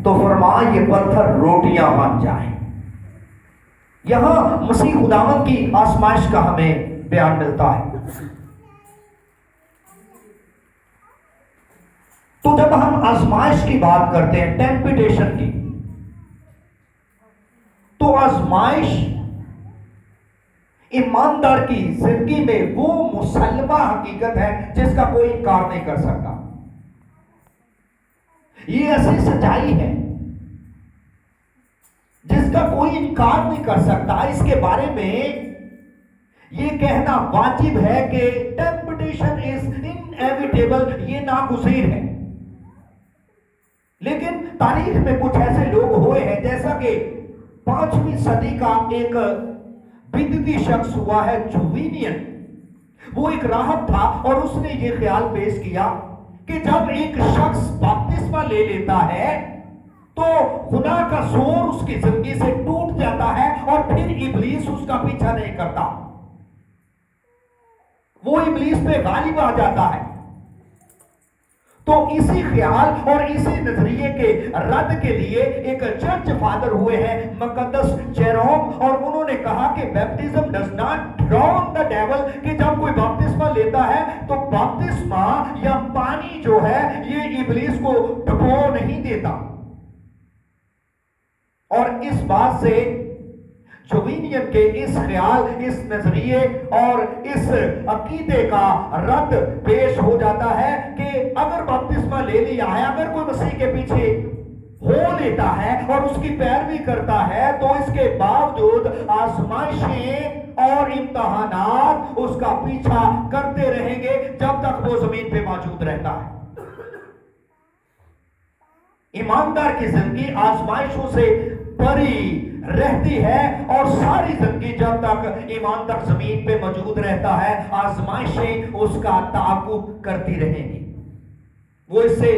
تو فرمایا یہ پتھر روٹیاں بن جائیں۔ یہاں مسیح خداوند کی آزمائش کا ہمیں بیان ملتا ہے۔ تو جب ہم آزمائش کی بات کرتے ہیں، ٹیمپٹیشن کی، تو آزمائش ایماندار کی زندگی میں وہ مسلمہ حقیقت ہے جس کا کوئی انکار نہیں کر سکتا۔ یہ ایسی سچائی ہے جس کا کوئی انکار نہیں کر سکتا۔ اس کے بارے میں یہ کہنا واجب ہے کہ ٹیمپٹیشن از انیویٹیبل، یہ ناگزیر ہے۔ لیکن تاریخ میں کچھ ایسے لوگ ہوئے ہیں، جیسا کہ 5ویں صدی کا ایک بدعتی شخص ہوا ہے جوینین۔ وہ ایک راہب تھا اور اس نے یہ خیال پیش کیا کہ جب ایک شخص بپتسمہ لے لیتا ہے تو خدا کا زور اس کی زندگی سے ٹوٹ جاتا ہے اور پھر ابلیس اس کا پیچھا نہیں کرتا، وہ ابلیس پہ غالب آ جاتا ہے۔ تو اسی خیال اور اسی نظریے کے رد کے لیے ایک چرچ فادر ہوئے ہیں مقدس جیروم، اور انہوں نے کہا کہ baptism does not drown the devil, کہ جب کوئی بپتسمہ لیتا ہے تو بپتسمہ یا پانی جو ہے یہ ابلیس کو ڈبو نہیں دیتا۔ اور اس بات سے جوینین کے اس خیال، اس نظریے اور اس عقیدے کا رد پیش ہو جاتا ہے کہ اگر بپتسمہ لے لیا ہے، اگر کوئی مسیح کے پیچھے ہو لیتا ہے اور اس کی پیروی کرتا ہے، تو اس کے باوجود آزمائشیں اور امتحانات اس کا پیچھا کرتے رہیں گے جب تک وہ زمین پہ موجود رہتا ہے۔ ایماندار کی زندگی آزمائشوں سے بری رہتی ہے، اور ساری زندگی جب تک ایماندار زمین پہ موجود رہتا ہے، آزمائشیں اس کا تعاقب کرتی رہیں گی۔ وہ اس سے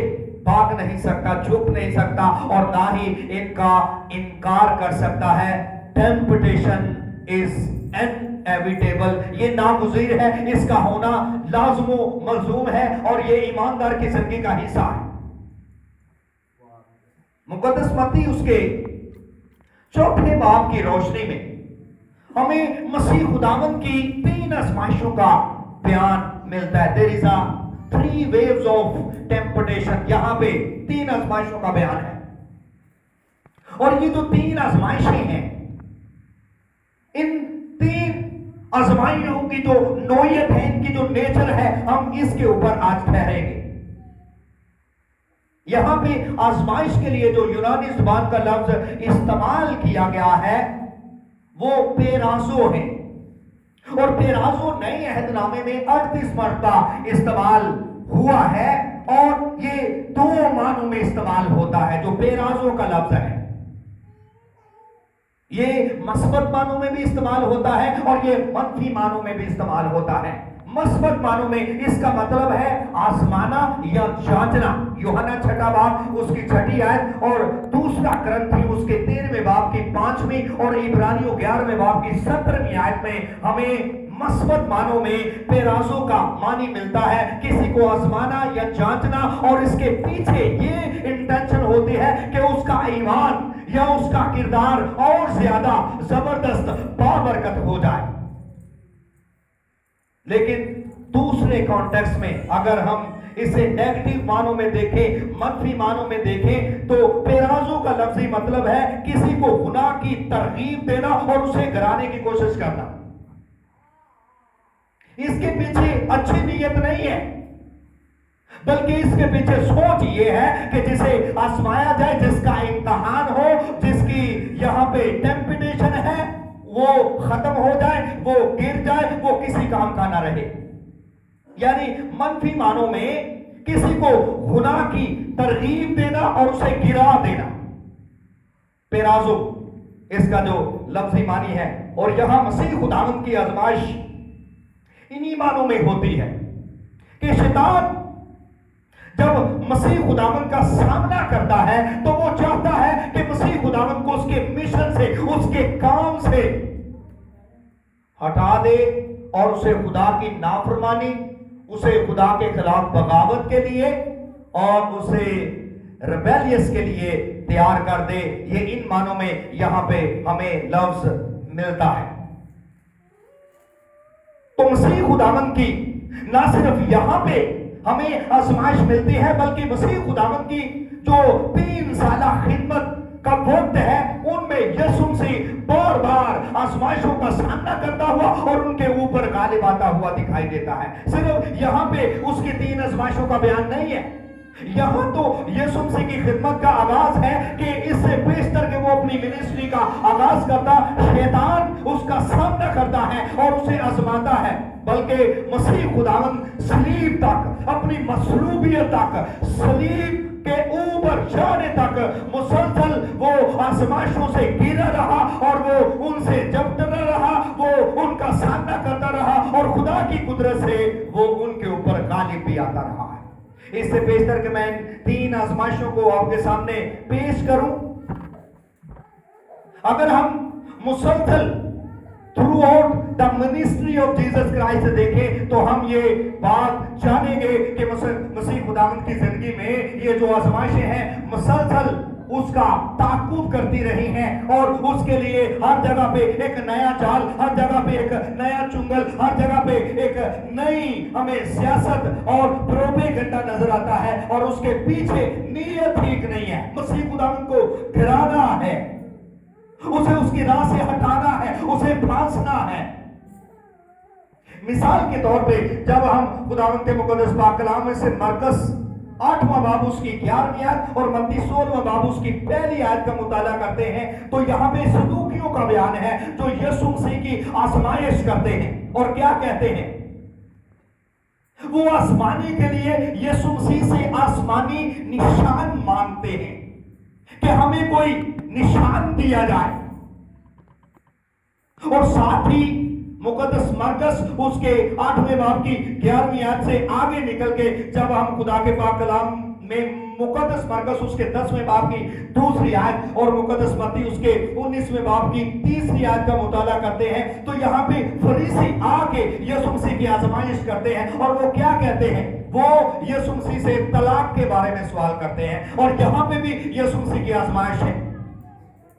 بھاگ نہیں سکتا، چھپ نہیں سکتا، اور نہ ہی ان کا انکار کر سکتا ہے۔ ٹیمپٹیشن از انیویٹیبل، یہ ناگزیر ہے، اس کا ہونا لازم و ملزوم ہے، اور یہ ایماندار کی زندگی کا حصہ ہے۔ مقدس متی اس کے 4 باب کی روشنی میں ہمیں مسیح خداوند کی 3 آزمائشوں کا بیان ملتا ہے۔ There is a 3 waves of temptation، یہاں پہ 3 آزمائشوں کا بیان ہے، اور یہ جو 3 آزمائشیں ہیں، ان 3 آزمائشوں کی جو نوعیت ہے، ان کی جو نیچر ہے، ہم اس کے اوپر آج ٹھہریں گے۔ یہاں پہ آزمائش کے لیے جو یونانی زبان کا لفظ استعمال کیا گیا ہے وہ پیرازو ہے، اور پیرازو نئے عہد نامے میں 38 مرتبہ استعمال ہوا ہے، اور یہ 2 معنوں میں استعمال ہوتا ہے۔ جو پیرازو کا لفظ ہے یہ مثبت معنوں میں بھی استعمال ہوتا ہے اور یہ منفی معنوں میں بھی استعمال ہوتا ہے۔ مثبت معنوں میں اس کا مطلب ہے آزمانا یا جانچنا، یوحنا 6 باب اس کی 6 آیت، اور دوسرا کرنتھی اس کے 13 باب کی 5ویں، اور عبرانیوں 11 باب کی 17ویں آیت میں ہمیں مثبت معنوں میں پیرازو کا معنی ملتا ہے، کسی کو آزمانا یا جانچنا، اور اس کے پیچھے یہ انٹینشن ہوتی ہے کہ اس کا ایمان یا اس کا کردار اور زیادہ زبردست بابرکت ہو جائے۔ لیکن دوسرے کانٹیکس میں اگر ہم اسے نیگیٹو معنوں میں دیکھیں، منفی معنوں میں دیکھیں، تو پیرازو کا لفظی مطلب ہے کسی کو گناہ کی ترغیب دینا اور اسے گرانے کی کوشش کرنا۔ اس کے پیچھے اچھی نیت نہیں ہے، بلکہ اس کے پیچھے سوچ یہ ہے کہ جسے آزمایا جائے، جس کا امتحان ہو، جس کی یہاں پہ ٹیمپٹیشن ہے، وہ ختم ہو جائے، وہ گر جائے، وہ کسی کام کا نہ رہے۔ یعنی منفی معنوں میں کسی کو گناہ کی ترغیب دینا اور اسے گرا دینا، پیرازو اس کا جو لفظی معنی ہے۔ اور یہاں مسیح خداوند کی آزمائش انہی معنوں میں ہوتی ہے کہ شیطان جب مسیح خداوند کا سامنا کرتا ہے تو وہ چاہتا ہے کہ مسیح خداوند کو اس کے مشن سے، اس کے کام سے ہٹا دے، اور اسے خدا کی نافرمانی، اسے خدا کے خلاف بغاوت کے لیے، اور اسے ریبیلیس کے لیے تیار کر دے. یہ ان معنوں میں یہاں پہ ہمیں لفظ ملتا ہے. تو مسیح خداوند کی نہ صرف یہاں پہ ہمیں آزمائش ملتی ہے بلکہ مسیح خداوند کی جو 3 سالہ خدمت کا وقت ہے ان میں یسوع مسیح بار بار آزمائشوں کا سامنا کرتا ہوا اور ان کے اوپر غالب آتا ہوا دکھائی دیتا ہے. صرف یہاں پہ اس کی 3 آزمائشوں کا بیان نہیں ہے. یہاں تو یسوع مسیح کی خدمت کا آغاز ہے کہ اس سے بیشتر کہ وہ اپنی منسٹری کا آغاز کرتا شیطان اس کا سامنا کرتا ہے اور اسے آزماتا ہے. بلکہ مسیح خداوند صلیب تک اپنی مصلوبیت تک صلیب کے اوپر جانے تک مسلسل وہ آزمائشوں سے گھرا رہا اور وہ ان سے جبتنا رہا, وہ ان کا سامنا کرتا رہا اور خدا کی قدرت سے وہ ان کے اوپر غالب بھی آتا رہا ہے. اس سے بیشتر کہ میں 3 آزمائشوں کو آپ کے سامنے پیش کروں, اگر ہم مسلسل through out the ministry of Jesus Christ دیکھیں تو ہم یہ بات جانیں گے کہ مسیح خداوند کی زندگی میں یہ جو آزمائشیں ہیں مسلسل اس کا تعاقب کرتی رہی ہیں اور اس کے لیے ہر جگہ پہ ایک نیا جال, ہر جگہ پہ ایک نیا چنگل, ہر جگہ پہ ایک نئی ہمیں سیاست اور پروپیگنڈا نظر آتا ہے اور اس کے پیچھے نیت ٹھیک نہیں ہے. مسیح خداوند کو گرانا ہے, اسے اس کی راہ سے ہٹانا ہے, اسے پھانسنا ہے. مثال کے طور پہ جب ہم خداوند کے مقدس پاک کلام میں سے مرکز 8واں باب اس کی 11ویں آیت اور متی 16واں باب اس کی پہلی آیت کا مطالعہ کرتے ہیں تو یہاں پہ صدوقیوں کا بیان ہے جو یسوع مسیح کی آزمائش کرتے ہیں اور کیا کہتے ہیں. وہ آسمانی کے لیے یسوع مسیح سے آسمانی نشان مانگتے ہیں کہ ہمیں کوئی نشان دیا جائے. اور ساتھ ہی مقدس مرکز اس کے 8ویں باب کی 11ویں آیت سے آگے نکل کے جب ہم خدا کے پاک کلام میں مقدس مرکز اس کے 10ویں باب کی 2 آیت اور مقدس متی اس کے 19ویں باب کی 3 آیت کا مطالعہ کرتے ہیں تو یہاں پہ فریسی آ کے یسوع مسیح کی آزمائش کرتے ہیں اور وہ کیا کہتے ہیں, وہ یسوع مسیح سے طلاق کے بارے میں سوال کرتے ہیں. اور یہاں پہ بھی یسوع مسیح کی آزمائش ہے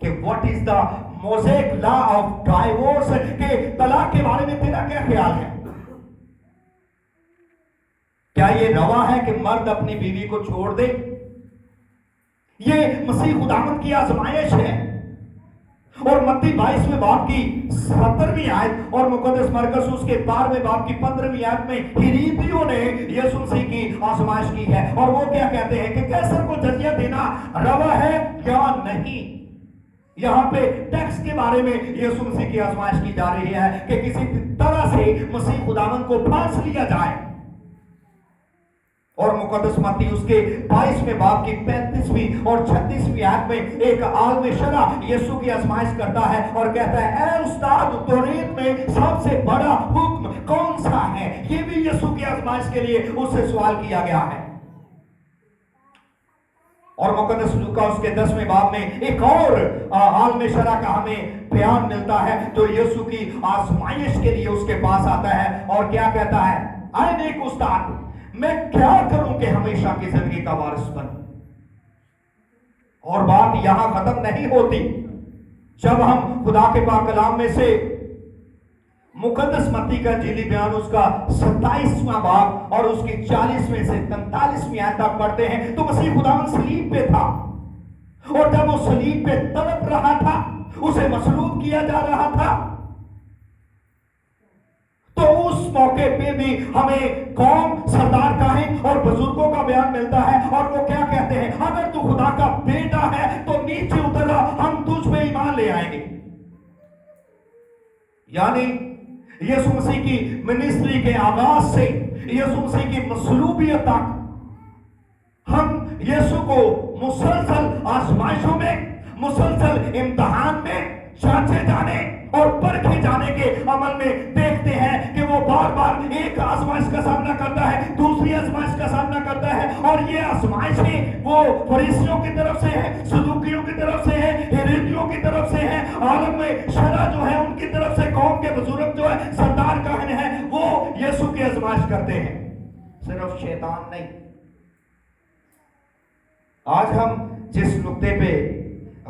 کہ what is the Mosaic law of divorce, کہ طلاق کے بارے میں تیرا کیا خیال ہے؟ کیا یہ روا ہے کہ مرد اپنی بیوی کو چھوڑ دے؟ یہ مسیح خداوند کی آزمائش ہے. اور متی 22ویں باب کی 70ویں آیت اور مقدس مرکز اس کے 12ویں باب کی 15ویں آیت میں ہیریدیوں نے یسوع مسیح کی آزمائش کی ہے اور وہ کیا کہتے ہیں کہ کیسر کو جزیہ دینا روا ہے یا نہیں. یہاں پہ ٹیکس کے بارے میں یسوع مسیح کی آزمائش کی جا رہی ہے کہ کسی طرح سے مسیح خداوند کو پھانس لیا جائے. اور مقدس متی اس کے 22ویں باب کی 35ویں اور 36ویں آیت میں ایک عالم شرع یسوع کی آزمائش کرتا ہے اور کہتا ہے اے استاد توریت میں سب سے بڑا حکم کون سا ہے. یہ بھی یسوع کی آزمائش کے لیے اس سے سوال کیا گیا ہے. اور مقدس لوکا اس کے 10ویں باب میں ایک اور عالم شرع کا ہمیں بیان ملتا ہے جو یسوع کی آزمائش کے لیے اس کے پاس آتا ہے اور کیا کہتا ہے, اے نیک استاد میں کیا کروں کہ ہمیشہ کی زندگی کا وارث بنوں. اور بات یہاں ختم نہیں ہوتی. جب ہم خدا کے پاک کلام میں سے مقدس متی کا انجیلی بیان اس کا 27واں باب اور اس کی 40ویں سے 43ویں آیت تک پڑھتے ہیں تو مسیح خداوند صلیب پہ تھا اور جب وہ صلیب پہ تڑپ رہا تھا, اسے مصلوب کیا جا رہا تھا, تو اس موقع پہ بھی ہمیں قوم سردار کاہن اور بزرگوں کا بیان ملتا ہے اور وہ کیا کہتے ہیں, اگر تو خدا کا بیٹا ہے تو نیچے اتر آ, ہم تجھ پہ ایمان لے آئیں گے. یعنی یسوع مسیح کی منسٹری کے آغاز سے یسوع مسیح کی مصلوبیت تک ہم یسوع کو مسلسل آزمائشوں میں, مسلسل امتحان میں جانچے جانے اور پرکھے جانے کے عمل میں دیکھتے ہیں کہ وہ بار بار ایک آزمائش کا سامنا کرتا ہے, دوسری آزمائش کا سامنا کرتا ہے. اور یہ آزمائشیں وہ فریسیوں کی طرف سے ہیں, صدوقیوں کی طرف سے ہیں, ہیریدیوں کی طرف سے ہیں, عالم شرع جو ہے ان کی طرف سے, قوم کے بزرگ جو ہے سردار کاہن ہیں, وہ یسوع کی آزمائش کرتے ہیں. صرف شیطان نہیں. آج ہم جس نقطے پہ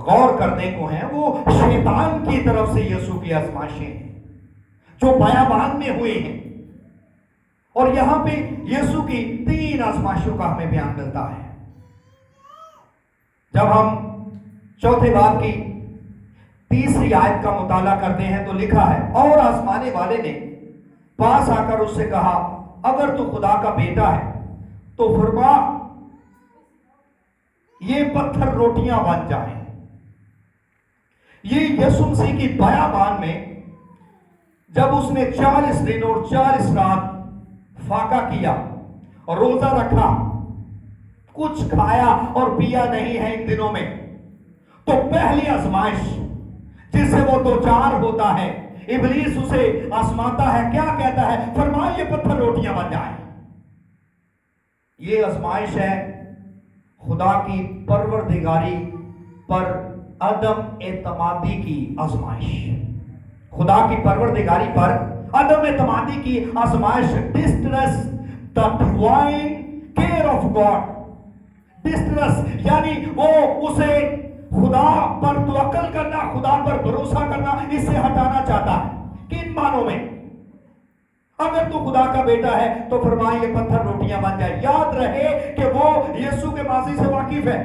غور کرنے کو ہیں وہ شیطان کی طرف سے یسوع کی آزمائشیں ہیں جو بیابان میں ہوئے ہیں، اور یہاں پہ یسوع کی 3 آزمائشوں کا ہمیں بیان ملتا ہے۔ جب ہم چوتھے باب کی 3 آیت کا مطالعہ کرتے ہیں تو لکھا ہے، اور آزمانے والے نے پاس آ کر اس سے کہا، اگر تو خدا کا بیٹا ہے تو فرما یہ پتھر روٹیاں بن جائیں۔ یہ یسوع مسیح کی بیابان میں جب اس نے 40 دن اور 40 رات فاقہ کیا اور روزہ رکھا، کچھ کھایا اور پیا نہیں ہے ان دنوں میں، تو پہلی آزمائش جس سے وہ دوچار ہوتا ہے، ابلیس اسے آزماتا ہے، کیا کہتا ہے؟ فرمایا یہ پتھر روٹیاں بن جائیں۔ یہ آزمائش ہے خدا کی پروردگاری پر عدم اعتمادی کی آزمائش، خدا کی پروردگاری پر عدم اعتمادی کی آزمائش، distress the divine care of God. Distress یعنی وہ اسے خدا پر توکل کرنا، خدا پر بھروسہ کرنا، اس سے ہٹانا چاہتا ہے۔ کن معنوں میں؟ اگر تو خدا کا بیٹا ہے تو فرمائے یہ پتھر روٹیاں بن جائے۔ یاد رہے کہ وہ یسوع کے ماضی سے واقف ہے۔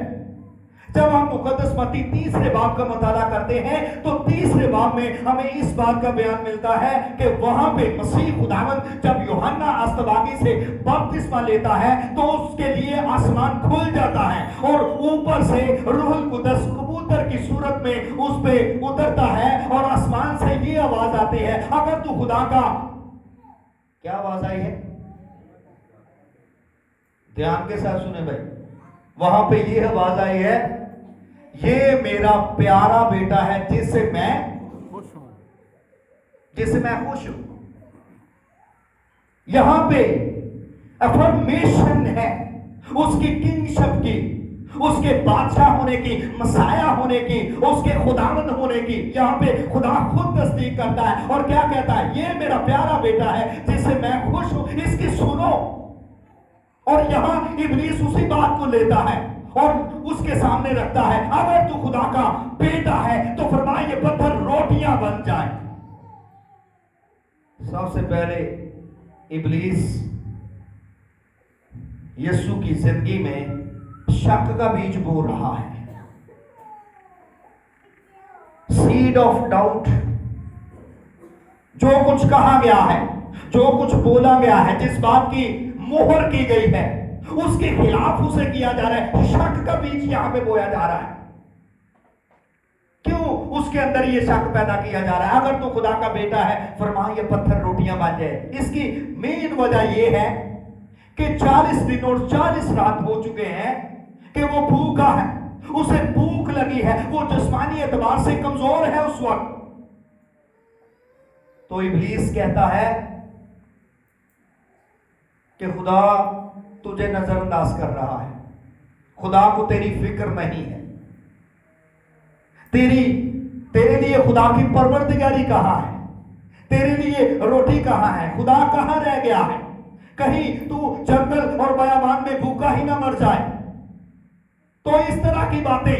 جب ہم مقدس متی 3 باب کا مطالعہ کرتے ہیں تو 3 باب میں ہمیں اس بات کا بیان ملتا ہے کہ وہاں پہ مسیح خداوند جب یوحنا اصطباغی سے بپتسمہ لیتا ہے تو اس کے لیے آسمان کھل جاتا ہے اور اوپر سے روح القدس کبوتر کی صورت میں اس پہ اترتا ہے، اور آسمان سے یہ آواز آتی ہے، اگر تو خدا کا، کیا آواز آئی ہے؟ دھیان کے ساتھ سنیں بھائی، وہاں پہ یہ آواز آئی ہے، یہ میرا پیارا بیٹا ہے جس سے میں خوش ہوں۔ یہاں پہ افرمیشن ہے اس کی کنگشپ کی، اس کے بادشاہ ہونے کی، مسیح ہونے کی، اس کے خداوند ہونے کی۔ یہاں پہ خدا خود تصدیق کرتا ہے اور کیا کہتا ہے؟ یہ میرا پیارا بیٹا ہے جس سے میں خوش ہوں، اس کی سنو۔ اور یہاں ابلیس اسی بات کو لیتا ہے اور اس کے سامنے رکھتا ہے، اگر تو خدا کا بیٹا ہے تو فرمائے یہ پتھر روٹیاں بن جائیں۔ سب سے پہلے ابلیس یسوع کی زندگی میں شک کا بیج بو رہا ہے، سیڈ آف ڈاؤٹ۔ جو کچھ کہا گیا ہے، جو کچھ بولا گیا ہے، جس بات کی مہر کی گئی ہے، اس کے خلاف اسے کیا جا رہا ہے، شک کا بیج یہاں پہ بویا جا رہا ہے۔ کیوں اس کے اندر یہ شک پیدا کیا جا رہا ہے؟ اگر تو خدا کا بیٹا ہے فرمائے یہ پتھر روٹیاں بن جائے۔ اس کی مین وجہ یہ ہے کہ 40 دن اور 40 رات ہو چکے ہیں کہ وہ بھوکا ہے، اسے بھوک لگی ہے، وہ جسمانی اعتبار سے کمزور ہے اس وقت۔ تو ابلیس کہتا ہے کہ خدا تجھے نظر انداز کر رہا ہے، خدا کو تیری فکر نہیں ہے، تیرے لیے خدا کی پروردگاری کہاں ہے، تیرے لیے روٹی کہاں ہے، خدا کہاں رہ گیا ہے، کہیں تو جنگل اور بیابان میں بھوکا ہی نہ مر جائے۔ تو اس طرح کی باتیں،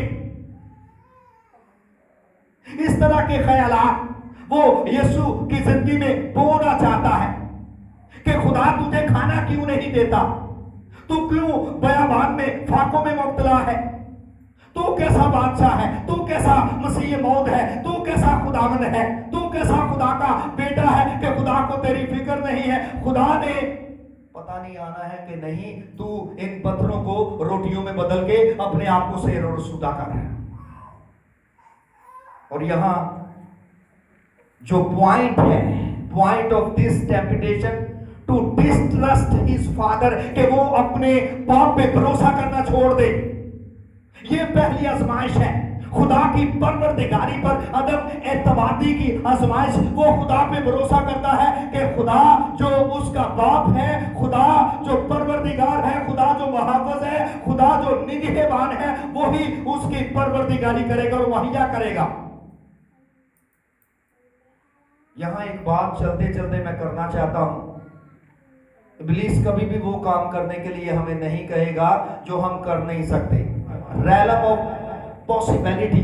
اس طرح کے خیالات وہ یسوع کی زندگی میں بونا چاہتا ہے کہ خدا تجھے کھانا کیوں نہیں دیتا، تو کیوں بیابان میں فاقوں میں مبتلا ہے، تو کیسا بادشاہ ہے، تو کیسا مسیح موعود ہے، تو کیسا خداوند ہے، تو کیسا خدا کا بیٹا ہے کہ خدا کو تیری فکر نہیں ہے۔ خدا نے پتہ نہیں آنا ہے کہ نہیں، تو ان پتھروں کو روٹیوں میں بدل کے اپنے آپ کو سیر اور سودا کر رہا ہے۔ اور یہاں جو پوائنٹ ہے، point of this temptation to distrust his father, کہ وہ اپنے باپ پہ بھروسہ کرنا چھوڑ دے، یہ پہلی آزمائش ہے۔ خدا کی پروردگاری پر عدم اعتمادی کی آزمائش۔ وہ خدا پہ بھروسہ کرتا ہے کہ خدا جو اس کا باپ ہے، خدا جو پروردگار ہے، خدا جو محافظ ہے، خدا جو نگہبان ہے، وہی اس کی پروردگاری کرے گا اور مہیا کرے گا۔ یہاں ایک بات چلتے چلتے میں کرنا چاہتا ہوں، ابلیس کبھی بھی وہ کام کرنے کے لیے ہمیں نہیں کہے گا جو ہم کر نہیں سکتے۔ realm of possibility,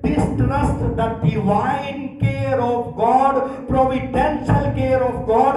distrust the divine care of God, providential care of God,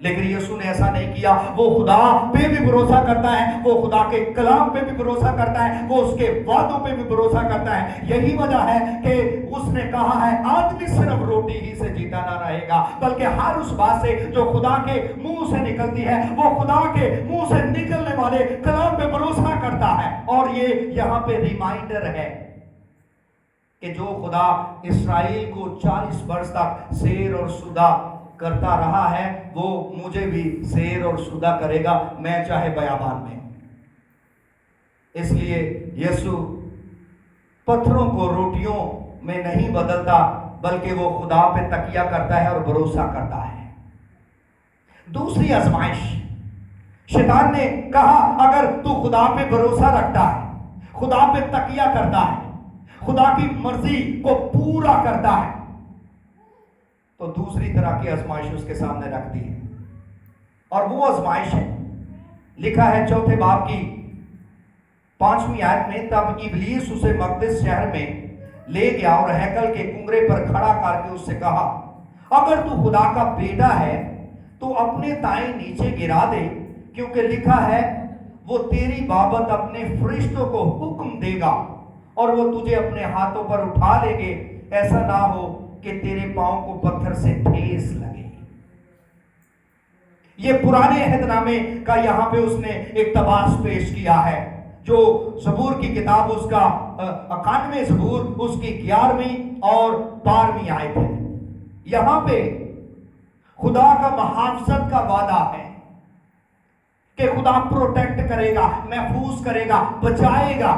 لیکن یسوع نے ایسا نہیں کیا. وہ خدا پہ بھی بھروسہ کرتا ہے, وہ خدا کے کلام پہ بھی بھروسہ کرتا ہے, وہ اس کے وعدوں پہ بھی بھروسہ کرتا ہے. یہی وجہ ہے کہ اس نے کہا ہے آدمی صرف روٹی ہی سے جیتا نہ رہے گا, بلکہ ہر اس بات سے جو خدا کے منہ سے نکلتی ہے, وہ خدا کے منہ سے نکلنے والے کلام پہ بھروسہ کرتا ہے. اور یہ یہاں پہ ریمائنڈر ہے کہ جو خدا اسرائیل کو 40 برس تک سیر اور سودا کرتا رہا ہے, وہ مجھے بھی سیر اور سودا کرے گا, میں چاہے بیابان میں. اس لیے یسوع پتھروں کو روٹیوں میں نہیں بدلتا, بلکہ وہ خدا پہ تکیہ کرتا ہے اور بھروسہ کرتا ہے. دوسری آزمائش, شیطان نے کہا اگر تو خدا پہ بھروسہ رکھتا ہے, خدا پہ تکیہ کرتا ہے, خدا کی مرضی کو پورا کرتا ہے, تو دوسری طرح کی آزمائش اس کے سامنے رکھ دی ہے. اور وہ آزمائش ہے, لکھا ہے 4 باب کی 5ویں آیت میں, تب ابلیس اسے مقدس شہر میں لے گیا اور ہیکل کے کنگرے پر کھڑا کر کے اس سے کہا اگر تو خدا کا بیٹا ہے تو اپنے تائیں نیچے گرا دے, کیونکہ لکھا ہے وہ تیری بابت اپنے فرشتوں کو حکم دے گا اور وہ تجھے اپنے ہاتھوں پر اٹھا لے گے, ایسا نہ ہو کہ تیرے پاؤں کو پتھر سے ٹھیس لگے. یہ پرانے عہد نامے کا یہاں پہ اس نے اقتباس پیش کیا ہے, جو زبور کی کتاب اس کا 91 زبور اس کی 11ویں اور 12ویں آیت ہے. یہاں پہ خدا کا محافظت کا وعدہ ہے کہ خدا پروٹیکٹ کرے گا, محفوظ کرے گا, بچائے گا,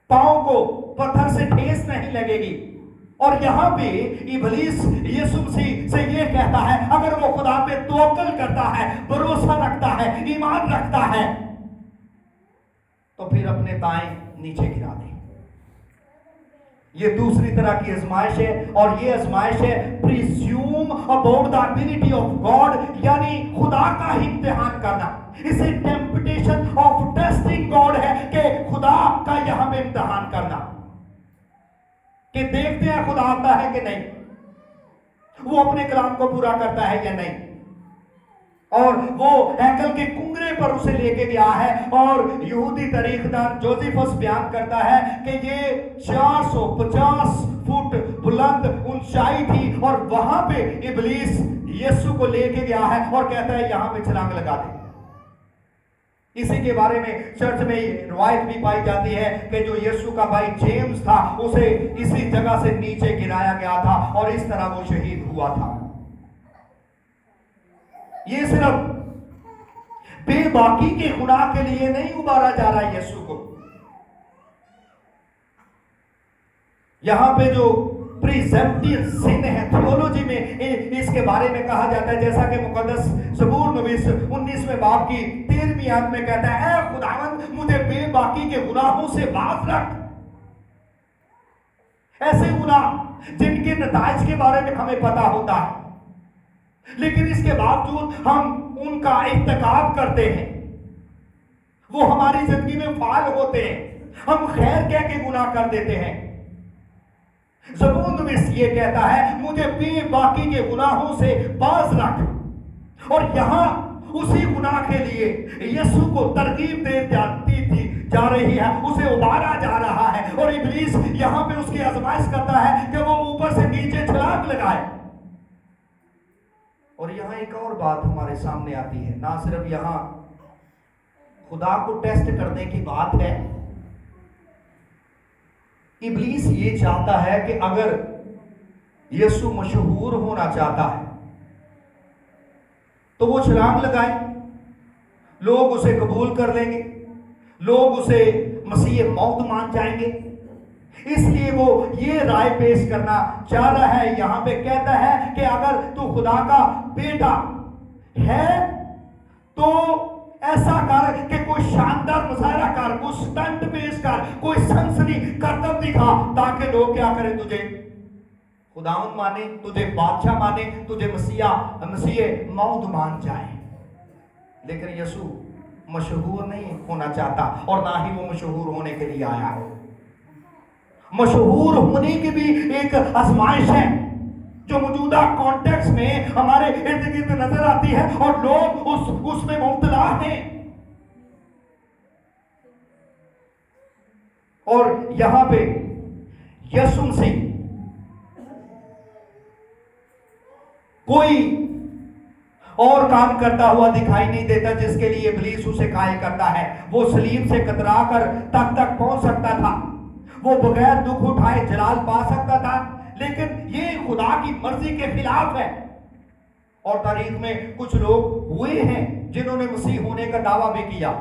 پاؤں کو پتھر سے ٹھیس نہیں لگے گی. اور یہاں پہ ابلیس یسوع مسیح سے یہ کہتا ہے اگر وہ خدا پہ توکل کرتا ہے, بھروسہ رکھتا ہے, ایمان رکھتا ہے, تو پھر اپنے تائیں نیچے گرا دے. یہ دوسری طرح کی آزمائش ہے, اور یہ آزمائش ہے presume about the ability of God, یعنی خدا کا امتحان کرنا. اسے ٹیمپٹیشن آف ٹیسٹنگ گاڈ ہے کہ خدا کا یہاں پہ امتحان کرنا, کہ دیکھتے ہیں خدا آتا ہے کہ نہیں, وہ اپنے کلام کو پورا کرتا ہے یا نہیں. اور وہ ہیکل کے کنگرے پر اسے لے کے گیا ہے, اور یہودی تاریخ دان جوزیفس بیان کرتا ہے کہ یہ 450 فٹ بلند اونچائی تھی, اور وہاں پہ ابلیس یسوع کو لے کے گیا ہے اور کہتا ہے یہاں پہ چھلانگ لگا دے. اسی کے بارے میں چرچ میں روایت بھی پائی جاتی ہے کہ جو یسوع کا بھائی جیمز تھا, اسے اسی جگہ سے نیچے گرایا گیا تھا, اور اس طرح وہ شہید ہوا تھا. یہ صرف بے باکی کے گناہ کے لیے نہیں ابارا جا رہا ہے یسوع کو. یہاں پہ جو پریزمپٹیو سن ہے تھیولوجی میں اس کے بارے میں کہا جاتا ہے, جیسا کہ مقدس زبور نویس 19ویں باب کی 13ویں آیت میں کہتا ہے اے خداوند مجھے بے باکی کے گناہوں سے باز رکھ. ایسے گناہ جن کے نتائج کے بارے میں ہمیں پتا ہوتا ہے, لیکن اس کے باوجود ہم ان کا ارتکاب کرتے ہیں, وہ ہماری زندگی میں فعال ہوتے ہیں, ہم خیر کہہ کے گناہ کر دیتے ہیں. زبور نویس یہ کہتا ہے مجھے بے باکی کے گناہوں سے باز رکھ, اور یہاں اسی گناہ کے لیے یسوع کو ترغیب دی جا رہی ہے, اسے ابارا جا رہا ہے, اور ابلیس یہاں پہ اس کی آزمائش کرتا ہے کہ وہ اوپر سے نیچے چھلانگ لگائے. اور یہاں ایک اور بات ہمارے سامنے آتی ہے, نہ صرف یہاں خدا کو ٹیسٹ کرنے کی بات ہے, ابلیس یہ چاہتا ہے کہ اگر یسوع مشہور ہونا چاہتا ہے تو وہ چھلانگ لگائے, لوگ اسے قبول کر لیں گے, لوگ اسے مسیح موت مان جائیں گے. اس لیے وہ یہ رائے پیش کرنا چاہ رہا ہے. یہاں پہ کہتا ہے کہ اگر تو خدا کا بیٹا ہے تو ایسا کر کہ کوئی شاندار مظاہرہ کر, کوئی سٹنٹ پیش کر, کوئی سنسنی کرتب دکھا, تاکہ لوگ کیا کریں, تجھے خداوند مانے, تجھے بادشاہ مانے, تجھے مسیح موت مان جائے. لیکن یسوع مشہور نہیں ہونا چاہتا, اور نہ ہی وہ مشہور ہونے کے لیے آیا ہے. مشہور ہونے کی بھی ایک آزمائش ہے جو موجودہ کانٹیکس میں ہمارے ارد گرد نظر آتی ہے اور لوگ اس میں مبتلا ہیں. اور یہاں پہ یسوع مسیح کوئی اور کام کرتا ہوا دکھائی نہیں دیتا جس کے لیے ابلیس اسے قائل کرتا ہے. وہ صلیب سے کترا کر تک پہنچ سکتا تھا، وہ بغیر دکھ اٹھائے جلال پا سکتا تھا، لیکن یہ خدا کی مرضی کے خلاف ہے. اور تاریخ میں کچھ لوگ ہوئے ہیں جنہوں نے مسیح ہونے کا دعویٰ بھی کیا.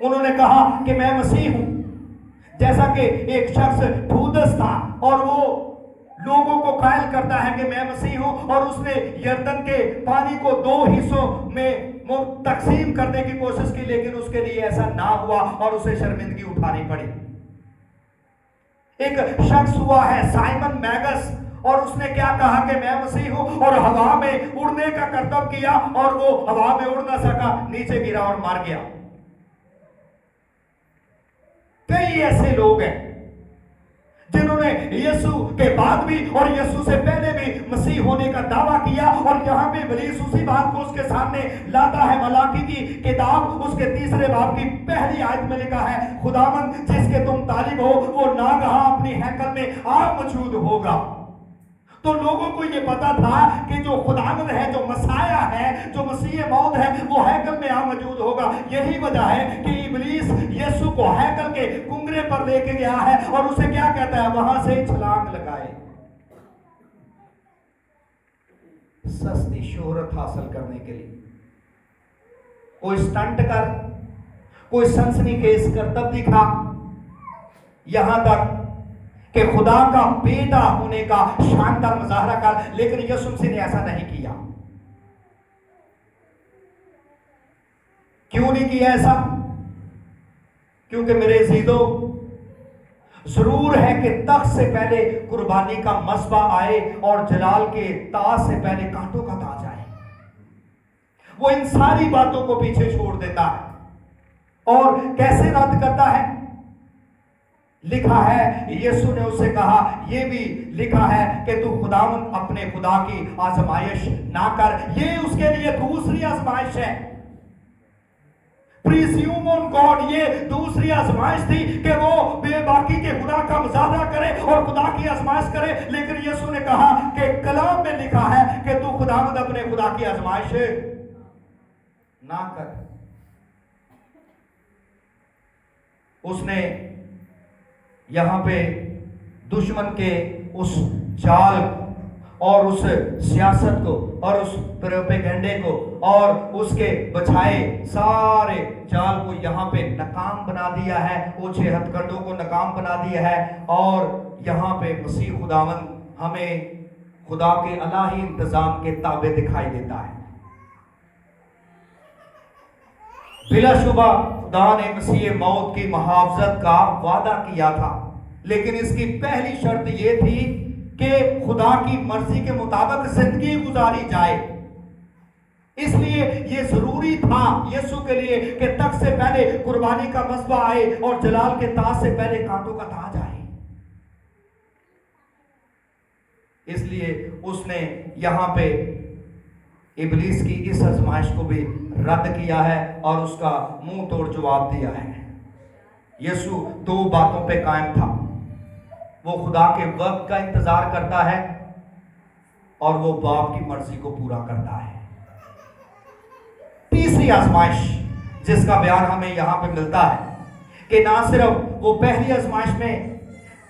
انہوں نے کہا کہ میں مسیح ہوں، جیسا کہ ایک شخص ٹھودس تھا اور وہ لوگوں کو قائل کرتا ہے کہ میں مسیح ہوں، اور اس نے یردن کے پانی کو 2 حصوں میں تقسیم کرنے کی کوشش کی، لیکن اس کے لیے ایسا نہ ہوا اور اسے شرمندگی اٹھانی پڑی. ایک شخص ہوا ہے سائمن میگس، اور اس نے کیا کہا کہ میں مسیح ہوں، اور ہوا میں اڑنے کا کرتب کیا اور وہ ہوا میں اڑ نہ سکا، نیچے گرا اور مر گیا. کئی ایسے لوگ ہیں جنہوں نے یسوع کے بعد بھی اور یسوع سے پہلے بھی مسیح ہونے کا دعویٰ کیا، اور یہاں پہ ابلیس اسی بات کو اس کے سامنے لاتا ہے. ملاکی کی کتاب اس کے 3 باب کی پہلی آیت میں لکھا ہے، خداوند جس کے تم طالب ہو وہ ناگہاں اپنی ہیکل میں موجود ہوگا. تو لوگوں کو یہ پتا تھا کہ جو خداوند ہے، جو مسیح ہے، جو مسیح موعود ہے، وہ ہیکل میں موجود ہوگا. یہی وجہ ہے کہ ابلیس یسوع کو ہیکل کے کنگرے پر لے کے گیا ہے اور اسے کیا کہتا ہے، وہاں سے چھلانگ لگائے. سستی شہرت حاصل کرنے کے لیے کوئی سٹنٹ کر، کوئی سنسنی خیز کرتب دکھا، یہاں تک کہ خدا کا بیٹا ہونے کا شاندار مظاہرہ کر. لیکن یسوع مسیح نے ایسا نہیں کیا. کیوں نہیں کیا ایسا؟ کیونکہ میرے عزیزو، ضرور ہے کہ تخت سے پہلے قربانی کا مذبح آئے اور جلال کے تاج سے پہلے کانٹوں کا تاج آئے. وہ ان ساری باتوں کو پیچھے چھوڑ دیتا ہے اور کیسے رد کرتا ہے؟ لکھا ہے، یسوع نے اس سے کہا، یہ بھی لکھا ہے کہ تو خداوند اپنے خدا کی آزمائش نہ کر. یہ اس کے لیے دوسری آزمائش ہے. پریزیوم آن گاڈ، یہ دوسری آزمائش تھی کہ وہ بے باکی کے خدا کا مظاہرہ کرے اور خدا کی آزمائش کرے. لیکن یسوع نے کہا کہ کلام میں لکھا ہے کہ تو خداوند اپنے خدا کی آزمائش نہ کر. اس نے یہاں پہ دشمن کے اس جال اور اس سیاست کو اور اس پروپیگنڈے کو اور اس کے بچھائے سارے جال کو یہاں پہ ناکام بنا دیا ہے. وہ 6 ہتھکنڈوں کو ناکام بنا دیا ہے. اور یہاں پہ مسیح خداوند ہمیں خدا کے الہی انتظام کے تابع دکھائی دیتا ہے. بلا شبہ خدا نے مسیح موت کی محافظت کا وعدہ کیا تھا، لیکن اس کی پہلی شرط یہ تھی کہ خدا کی مرضی کے مطابق زندگی گزاری جائے. اس لیے یہ ضروری تھا یسوع کے لیے کہ تخت سے پہلے قربانی کا مذبح آئے اور جلال کے تاج سے پہلے کانٹوں کا تاج آئے. اس لیے اس نے یہاں پہ ابلیس کی اس آزمائش کو بھی رد کیا ہے اور اس کا منہ توڑ جواب دیا ہے. یسوع 2 باتوں پہ قائم تھا. وہ خدا کے وقت کا انتظار کرتا ہے اور وہ باپ کی مرضی کو پورا کرتا ہے. تیسری آزمائش جس کا بیان ہمیں یہاں پہ ملتا ہے کہ نہ صرف وہ پہلی آزمائش میں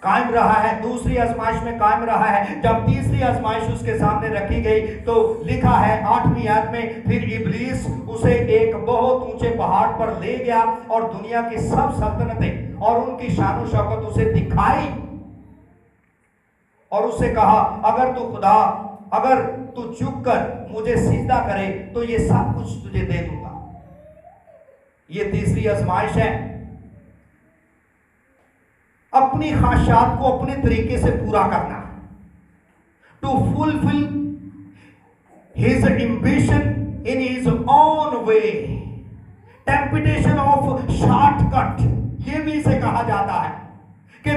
قائم رہا ہے، دوسری آزمائش میں قائم رہا ہے. جب تیسری آزمائش اس کے سامنے رکھی گئی تو لکھا ہے 8ویں آیت میں، پھر ابلیس اسے ایک بہت اونچے پہاڑ پر لے گیا اور دنیا کی سب سلطنتیں اور ان کی شان و شوکت اسے دکھائی اور اس سے کہا، اگر تو جھک کر مجھے سجدہ کرے تو یہ سب کچھ تجھے دے دوں گا. یہ تیسری آزمائش ہے. اپنی خواہشات کو اپنے طریقے سے پورا کرنا، to fulfill his ambition in his own way. Temptation of shortcut، یہ بھی اسے کہا جاتا ہے کہ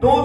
2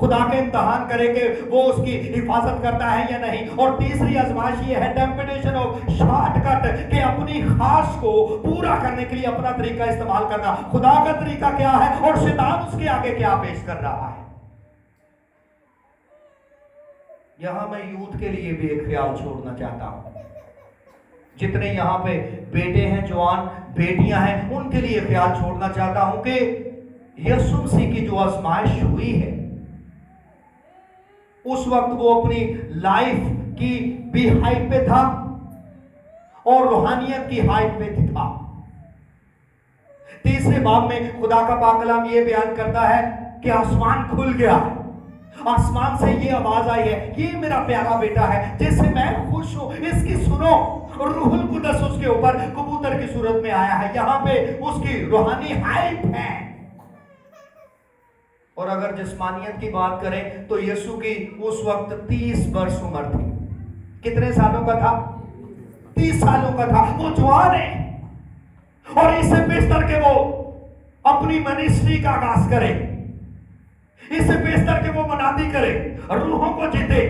خدا کے امتحان کرے کہ وہ اس کی حفاظت کرتا ہے یا نہیں. اور تیسری آزمائش یہ ہے ٹیمپٹیشن آف شارٹ کٹ, کہ اپنی خواہش کو پورا کرنے کے لیے اپنا طریقہ استعمال کرنا. خدا کا طریقہ کیا ہے اور شیطان اس کے آگے کیا پیش کر رہا ہے. یہاں میں یوتھ کے لیے بھی ایک خیال چھوڑنا چاہتا ہوں. جتنے یہاں پہ بیٹے ہیں, جوان بیٹیاں ہیں, ان کے لیے خیال چھوڑنا چاہتا ہوں کہ یسوع مسیح کی جو آزمائش ہوئی ہے اس وقت وہ اپنی لائف کی بھی ہائٹ پہ تھا اور روحانیت کی ہائٹ پہ تھا. تیسرے باب میں خدا کا پاک کلام یہ بیان کرتا ہے کہ آسمان کھل گیا, آسمان سے یہ آواز آئی ہے, یہ میرا پیارا بیٹا ہے جس سے میں خوش ہوں, اس کی سنو. اور روح القدس اس کے اوپر کبوتر کی صورت میں آیا ہے. یہاں پہ اس کی روحانی ہائٹ ہے. اور اگر جسمانیت کی بات کریں تو یسوع کی اس وقت 30 برس عمر تھی. کتنے سالوں کا تھا؟ 30 سالوں کا تھا. وہ جوان ہے اور اس سے بہتر کہ وہ اپنی منسٹری کا آغاز کرے, اس سے بہتر کہ وہ منادی کرے, روحوں کو جیتے,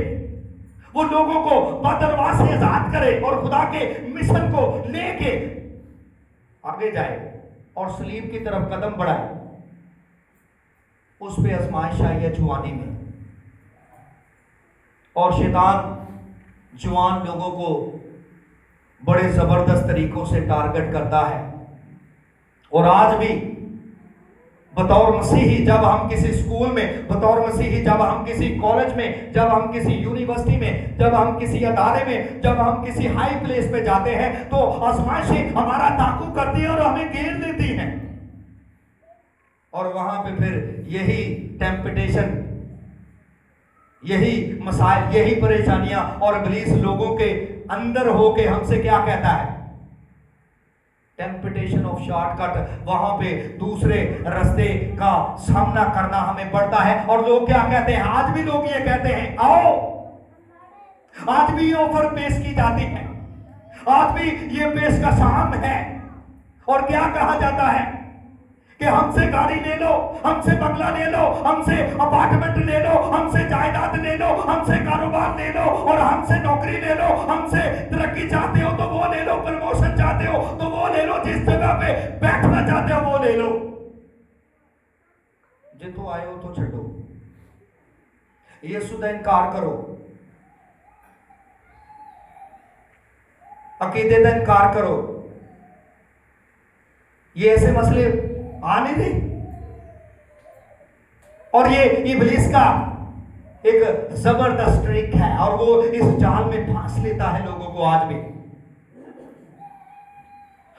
وہ لوگوں کو بدرواہ سے آزاد کرے اور خدا کے مشن کو لے کے آگے جائے اور صلیب کی طرف قدم بڑھائے. اس پہ آزمائش آئی ہے جوانی میں, اور شیطان جوان لوگوں کو بڑے زبردست طریقوں سے ٹارگٹ کرتا ہے. اور آج بھی بطور مسیحی جب ہم کسی اسکول میں, بطور مسیحی جب ہم کسی کالج میں, جب ہم کسی یونیورسٹی میں, جب ہم کسی ادارے میں, جب ہم کسی ہائی پلیس پہ جاتے ہیں تو آزمائشیں ہمارا تعاقب کرتی ہیں اور ہمیں گھیر لیتی ہیں. اور وہاں پہ پھر یہی ٹیمپٹیشن, یہی مسائل, یہی پریشانیاں, اور ابلیس لوگوں کے اندر ہو کے ہم سے کیا کہتا ہے؟ Temptation of shortcut. وہاں پہ دوسرے رستے کا سامنا کرنا ہمیں پڑتا ہے. اور لوگ کیا کہتے ہیں؟ آج بھی لوگ یہ کہتے ہیں, آؤ. آج بھی یہ آفر پیش کی جاتی ہے, آج بھی یہ پیشکش عام ہے. اور کیا کہا جاتا ہے کہ ہم سے گاڑی لے لو, ہم سے بنگلہ لے لو, ہم سے اپارٹمنٹ لے لو, ہم سے جائیداد لے لو, ہم سے کاروبار لے لو, اور ہم سے نوکری لے لو, ہم سے ترقی چاہتے ہو تو وہ لے لو, پروموشن چاہتے ہو تو وہ لے لو, جس جگہ پہ بیٹھنا چاہتے ہو وہ لے لو. جتو آئے ہو تو چھٹو, یسوع دا انکار کرو, عقیدے دا انکار کرو. یہ ایسے مسئلے آنے دے. اور یہ ابلیس کا ایک زبردست ٹرک ہے, اور وہ اس جال میں پھانس لیتا ہے لوگوں کو آج بھی.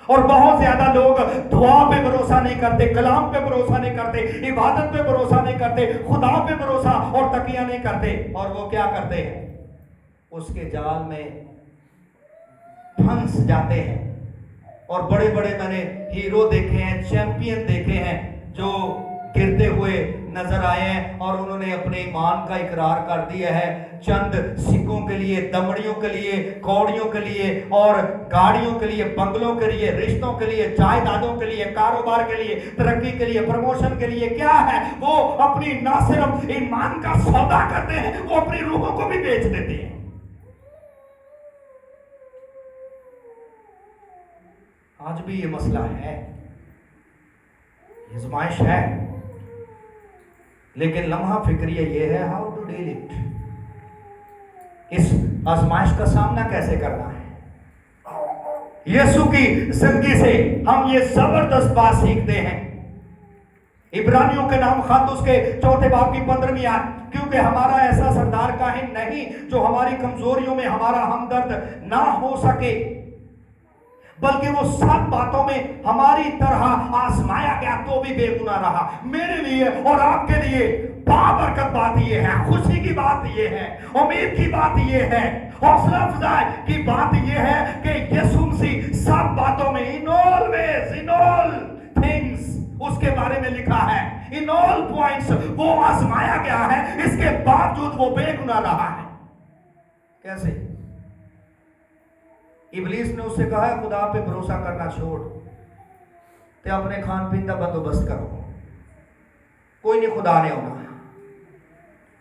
اور بہت زیادہ لوگ دعا پہ بھروسہ نہیں کرتے, کلام پہ بھروسہ نہیں کرتے, عبادت پہ بھروسہ نہیں کرتے, خدا پہ بھروسہ اور تقیہ نہیں کرتے. اور وہ کیا کرتے ہیں؟ اس کے جال میں پھنس جاتے ہیں. اور بڑے بڑے میں نے ہیرو دیکھے ہیں, چیمپئن دیکھے ہیں جو گرتے ہوئے نظر آئے ہیں, اور انہوں نے اپنے ایمان کا اقرار کر دیا ہے چند سکوں کے لیے, دمڑیوں کے لیے, کوڑیوں کے لیے, اور گاڑیوں کے لیے, بنگلوں کے لیے, رشتوں کے لیے, جائیدادوں کے لیے, کاروبار کے لیے, ترقی کے لیے, پروموشن کے لیے. کیا ہے وہ اپنی نہ صرف ایمان کا سودا کرتے ہیں, وہ اپنی روحوں کو بھی بیچ دیتے ہیں. آج بھی یہ مسئلہ ہے, آزمائش ہے, لیکن لمحہ فکریہ یہ ہے ہاؤ ٹو ڈیل اٹ. اس آزمائش کا سامنا کیسے کرنا ہے. یسوع کی زندگی سے ہم یہ زبردست بات سیکھتے ہیں. عبرانیوں کے نام خط اس کے 4 باب کی 15ویں آیت, کیونکہ ہمارا ایسا سردار کاہن نہیں جو ہماری کمزوریوں میں ہمارا ہمدرد نہ ہو سکے, بلکہ وہ سب باتوں میں ہماری طرح آزمایا گیا تو بھی بے گناہ رہا. میرے لیے اور آپ کے لیے بابرکت بات یہ ہے, خوشی کی بات یہ ہے, امید کی بات یہ ہے, حوصلہ افزائی کی بات یہ ہے کہ یسوع مسیح سب باتوں میں in all ways, in all things اس کے بارے میں لکھا ہے, in all points وہ آزمایا گیا ہے, اس کے باوجود وہ بے گناہ رہا ہے. کیسے؟ ابلیس نے اس سے کہا ہے خدا پہ بھروسہ کرنا چھوڑ, تے اپنے کھان پین کا بندوبست کرو, کوئی نہیں خدا نے ہونا.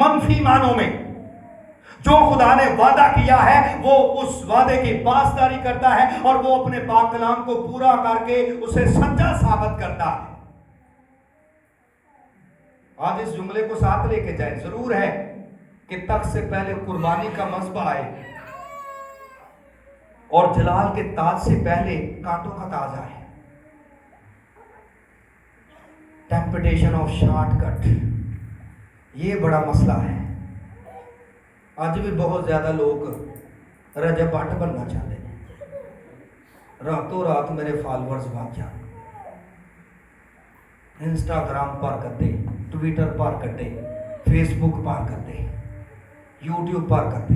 منفی معنوں میں جو خدا نے وعدہ کیا ہے وہ اس وعدے کی پاسداری کرتا ہے اور وہ اپنے پاک کلام کو پورا کر کے اسے سچا ثابت کرتا ہے۔ آج اس جملے کو ساتھ لے کے جائیں۔ ضرور ہے کہ تخت سے پہلے قربانی کا مذبح آئے اور جلال کے تاج سے پہلے کانٹوں کا تاج آئے۔ ٹیمپٹیشن آف شارٹ کٹ، یہ بڑا مسئلہ ہے۔ آج بھی بہت زیادہ لوگ رجب بھٹ بننا چاہتے ہیں، راتوں رات میرے فالورز بھاگ جائیں، انسٹاگرام پار کرتے، ٹویٹر پار کرتے، فیس بک پار کرتے، یوٹیوب پار کرتے۔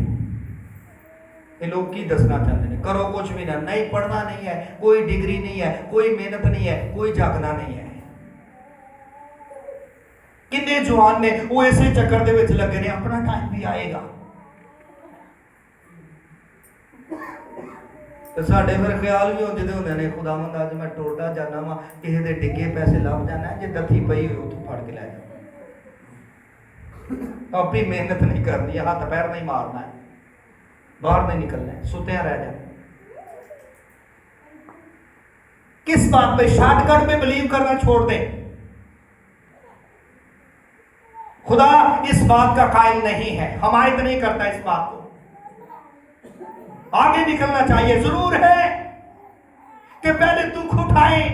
یہ لوگ کی دسنا چاہتے ہیں کرو کچھ بھی نہ، نہیں پڑھنا نہیں ہے، کوئی ڈگری نہیں ہے، کوئی محنت نہیں ہے، کوئی جاگنا نہیں ہے۔ کنے جوان نے وہ ایسے چکر دے وچ لگے نے، اپنا ٹائم بھی آئے گا۔ تو ساڈے پھر خیال بھی ہوندے نے خداوند اج میں ٹوٹا جانا وا، کسی دے ڈگے پیسے لب جانا ہے، جے دتھی پئی ہوئی اتوں پھڑ کے لے جانا۔ اپنی محنت نہیں کرنی ہے، ہاتھ پیر نہیں مارنا ہے، باہر نہیں نکلنا ہے، ستیاں رہ جانا۔ کس بات پہ؟ شارٹ کٹ میں بلیو کرنا چھوڑ دیں۔ خدا اس بات کا قائل نہیں ہے، حمایت نہیں کرتا اس بات کو۔ آگے نکلنا چاہیے۔ ضرور ہے کہ پہلے دکھ اٹھائیں،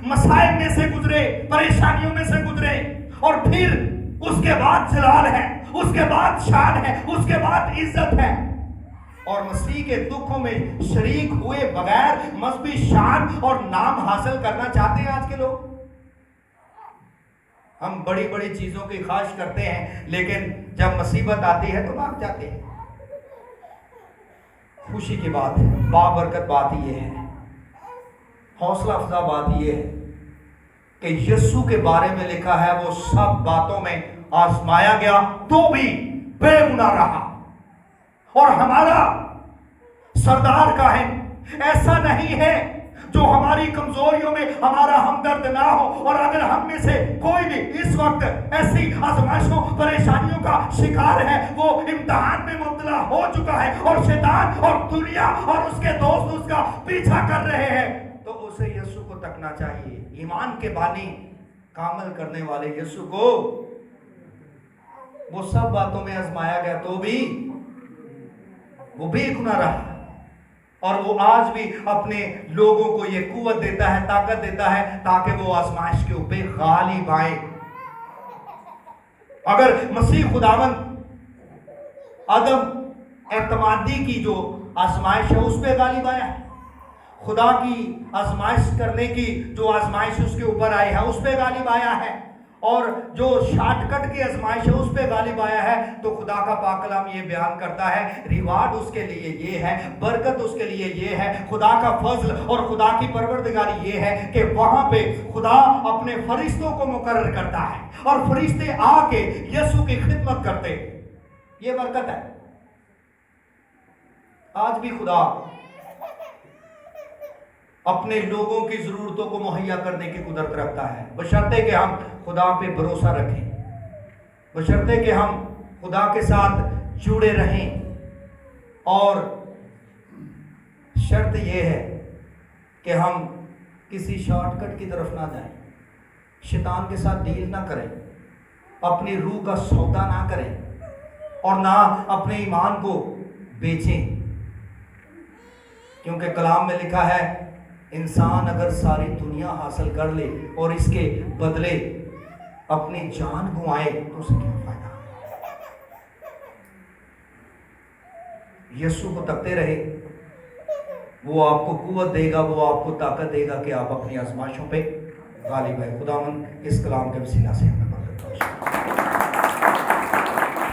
مسائل میں سے گزرے، پریشانیوں میں سے گزرے، اور پھر اس کے بعد جلال ہے، اس کے بعد شان ہے، اس کے بعد عزت ہے۔ اور مسیح کے دکھوں میں شریک ہوئے بغیر مذہبی شان اور نام حاصل کرنا چاہتے ہیں آج کے لوگ۔ ہم بڑی بڑی چیزوں کی خواہش کرتے ہیں، لیکن جب مصیبت آتی ہے تو بھاگ جاتے ہیں۔ خوشی کی بات ہے، بابرکت بات یہ ہے، حوصلہ افزا بات یہ ہے کہ یسوع کے بارے میں لکھا ہے وہ سب باتوں میں آزمایا گیا تو بھی بے گناہ رہا۔ اور ہمارا سردار کاہن ایسا نہیں ہے جو ہماری کمزوریوں میں ہمارا ہمدرد نہ ہو، اور اگر ہم میں سے کوئی بھی اس وقت ایسی آزمائشوں پریشانیوں کا شکار ہے، وہ امتحان میں مبتلا ہو چکا ہے، اور شیطان اور دنیا اور اس کے دوست اس کا پیچھا کر رہے ہیں، تو اسے یسوع کو تکنا چاہیے۔ ایمان کے بانی، کامل کرنے والے یسوع کو وہ سب باتوں میں آزمایا گیا تو بھی وہ بے گناہ رہا، اور وہ آج بھی اپنے لوگوں کو یہ قوت دیتا ہے، طاقت دیتا ہے تاکہ وہ آزمائش کے اوپر غالب آئے۔ اگر مسیح خداوند عدم اعتمادی کی جو آزمائش ہے اس پہ غالب آیا ہے، خدا کی آزمائش کرنے کی جو آزمائش اس کے اوپر آئی ہے اس پہ غالب آیا ہے، اور جو شارٹ کٹ کی آزمائش ہے اس پہ غالب آیا ہے، تو خدا کا پاک کلام یہ بیان کرتا ہے ریوارڈ اس کے لیے یہ ہے، برکت اس کے لیے یہ ہے، خدا کا فضل اور خدا کی پروردگاری یہ ہے کہ وہاں پہ خدا اپنے فرشتوں کو مقرر کرتا ہے اور فرشتے آ کے یسوع کی خدمت کرتے۔ یہ برکت ہے۔ آج بھی خدا اپنے لوگوں کی ضرورتوں کو مہیا کرنے کی قدرت رکھتا ہے، بشرطے کہ ہم خدا پہ بھروسہ رکھیں، بشرطے کہ ہم خدا کے ساتھ جڑے رہیں، اور شرط یہ ہے کہ ہم کسی شارٹ کٹ کی طرف نہ جائیں، شیطان کے ساتھ ڈیل نہ کریں، اپنی روح کا سودا نہ کریں، اور نہ اپنے ایمان کو بیچیں، کیونکہ کلام میں لکھا ہے انسان اگر ساری دنیا حاصل کر لے اور اس کے بدلے اپنی جان گنوائے تو اسے کیا فائدہ؟ یسوع کو تکتے رہے، وہ آپ کو قوت دے گا، وہ آپ کو طاقت دے گا کہ آپ اپنی آزمائشوں پہ غالب ہے۔ خداوند اس کلام کے وسیلہ سے ہمیں